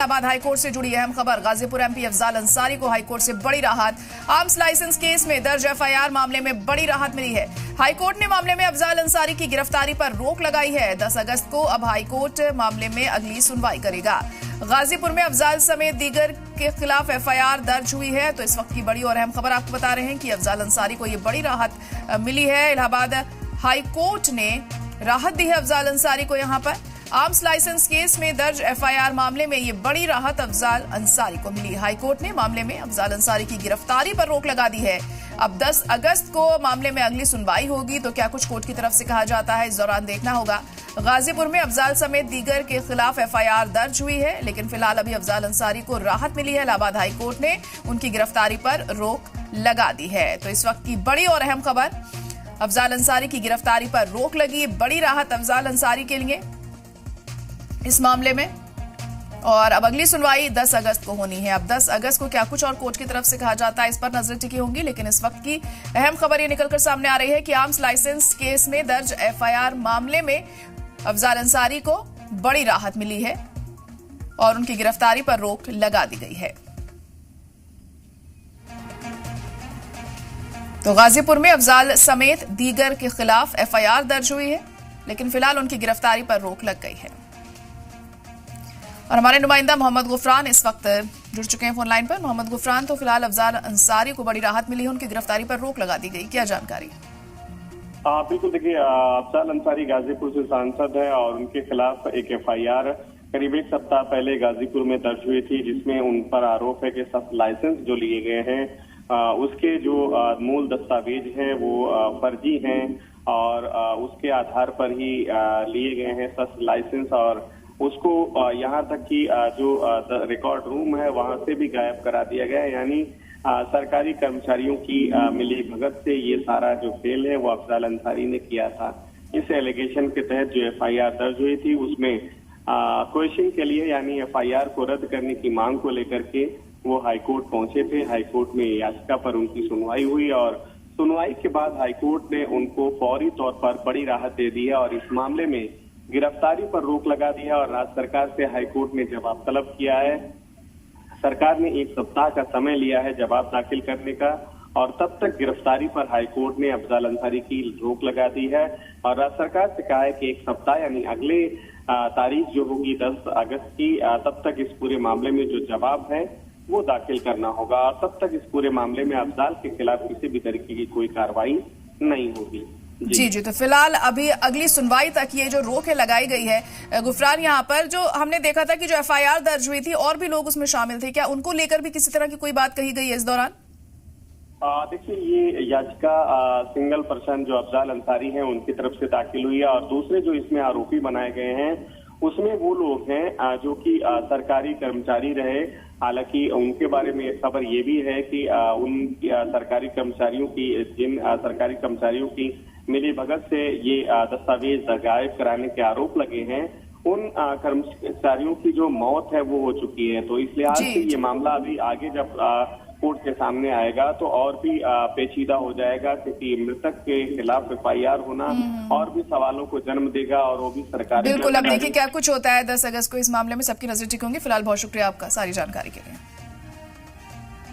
Allahabad high court से जुड़ी अहम खबर। गाजीपुर एमपी अफजाल अंसारी को हाईकोर्ट से बड़ी राहत। आर्म्स लाइसेंस केस में दर्ज एफआईआर मामले में बड़ी राहत मिली है। हाईकोर्ट ने मामले में अफजाल अंसारी की गिरफ्तारी पर रोक लगाई है। 10 अगस्त को अब हाईकोर्ट मामले में अगली सुनवाई करेगा। गाजीपुर में अफजाल समेत दीगर के खिलाफ एफआईआर दर्ज हुई है। तो इस वक्त की बड़ी और अहम खबर आपको बता रहे हैं कि अफजाल अंसारी को यह बड़ी राहत मिली है। इलाहाबाद हाईकोर्ट ने राहत दी है अफजाल अंसारी को। यहां पर आर्म्स लाइसेंस केस में दर्ज एफआईआर मामले में ये बड़ी राहत अफजाल अंसारी को मिली। हाईकोर्ट ने मामले में अफजाल अंसारी की गिरफ्तारी पर रोक लगा दी है। अब 10 अगस्त को मामले में अगली सुनवाई होगी। तो क्या कुछ कोर्ट की तरफ से कहा जाता है, इस दौरान देखना होगा। गाजीपुर में अफजाल समेत दीगर के खिलाफ एफआईआर दर्ज हुई है, लेकिन फिलहाल अभी अफजाल अंसारी को राहत मिली है। इलाहाबाद हाईकोर्ट ने उनकी गिरफ्तारी पर रोक लगा दी है। तो इस वक्त की बड़ी और अहम खबर, अफजाल अंसारी की गिरफ्तारी पर रोक लगी। बड़ी राहत अफजाल अंसारी के लिए इस मामले में। और अब अगली सुनवाई 10 अगस्त को होनी है। अब 10 अगस्त को क्या कुछ और कोर्ट की तरफ से कहा जाता है, इस पर नजर टिकी होंगी। लेकिन इस वक्त की अहम खबर ये निकलकर सामने आ रही है कि आर्म्स लाइसेंस केस में दर्ज एफआईआर मामले में अफजाल अंसारी को बड़ी राहत मिली है और उनकी गिरफ्तारी पर रोक लगा दी गई है। तो गाजीपुर में अफजाल समेत दीगर के खिलाफ एफआईआर दर्ज हुई है, लेकिन फिलहाल उनकी गिरफ्तारी पर रोक लग गई है। और हमारे नुमाइंदा मोहम्मद गुफरान इस वक्त जुड़ चुके हैं फोन लाइन पर। मोहम्मद गुफरान, तो फिलहाल अफजाल अंसारी को बड़ी राहत मिली है, उनकी गिरफ्तारी पर रोक लगा दी गई, क्या जानकारी? बिल्कुल, देखिए, अफजाल अंसारी गाजीपुर से सांसद है और उनके खिलाफ एक एफआईआर करीब एक सप्ताह पहले गाजीपुर में दर्ज हुई थी, जिसमें उन पर आरोप है कि सब लाइसेंस जो लिए गए हैं उसके जो मूल दस्तावेज हैं वो फर्जी हैं और उसके आधार पर ही लिए गए हैं सब लाइसेंस। और उसको यहाँ तक कि जो रिकॉर्ड रूम है वहां से भी गायब करा दिया गया है। यानी सरकारी कर्मचारियों की मिली भगत से ये सारा जो खेल है वो अफजाल अंसारी ने किया था। इस एलिगेशन के तहत जो एफआईआर दर्ज हुई थी उसमें क्वेश्चन के लिए यानी एफआईआर को रद्द करने की मांग को लेकर के वो हाईकोर्ट पहुंचे थे। हाईकोर्ट में याचिका पर उनकी सुनवाई हुई और सुनवाई के बाद हाईकोर्ट ने उनको फौरी तौर पर बड़ी राहत दे दी है और इस मामले में गिरफ्तारी पर रोक लगा दी है। और राज्य सरकार से हाईकोर्ट ने जवाब तलब किया है। सरकार ने 1 सप्ताह का समय लिया है जवाब दाखिल करने का और तब तक गिरफ्तारी पर हाईकोर्ट ने अफजाल अंसारी की रोक लगा दी है। और राज्य सरकार से कहा है कि 1 सप्ताह यानी अगले तारीख जो होगी 10 अगस्त की, तब तक इस पूरे मामले में जो जवाब है वो दाखिल करना होगा और तब तक इस पूरे मामले में अफजाल के खिलाफ किसी भी तरीके की कोई कार्रवाई नहीं होगी। जी, तो फिलहाल अभी अगली सुनवाई तक ये जो रोक है लगाई गई है। गुफरान, यहाँ पर जो हमने देखा था कि जो एफआईआर दर्ज हुई थी और भी लोग उसमें शामिल थे, क्या उनको लेकर भी किसी तरह की कोई बात कही गई है इस दौरान? देखिए, ये याचिका सिंगल पर्सन जो अफजाल अंसारी हैं उनकी तरफ से दाखिल हुई है और दूसरे जो इसमें आरोपी बनाए गए हैं उसमें वो लोग हैं जो कि सरकारी कर्मचारी रहे। हालांकि उनके बारे में खबर ये भी है कि उन सरकारी कर्मचारियों की मिली भगत से ये दस्तावेज गायब कराने के आरोप लगे हैं। उन कर्मचारियों की जो मौत है वो हो चुकी है। तो इस लिहाज से ये मामला अभी आगे जब कोर्ट के सामने आएगा तो और भी पेचीदा हो जाएगा, क्योंकि मृतक के खिलाफ एफआईआर होना और भी सवालों को जन्म देगा और वो भी सरकारी। बिल्कुल, अब देखिए क्या कुछ होता है 10 अगस्त को इस मामले में। सबकी नजर टिकी होंगी। फिलहाल बहुत शुक्रिया आपका सारी जानकारी के लिए।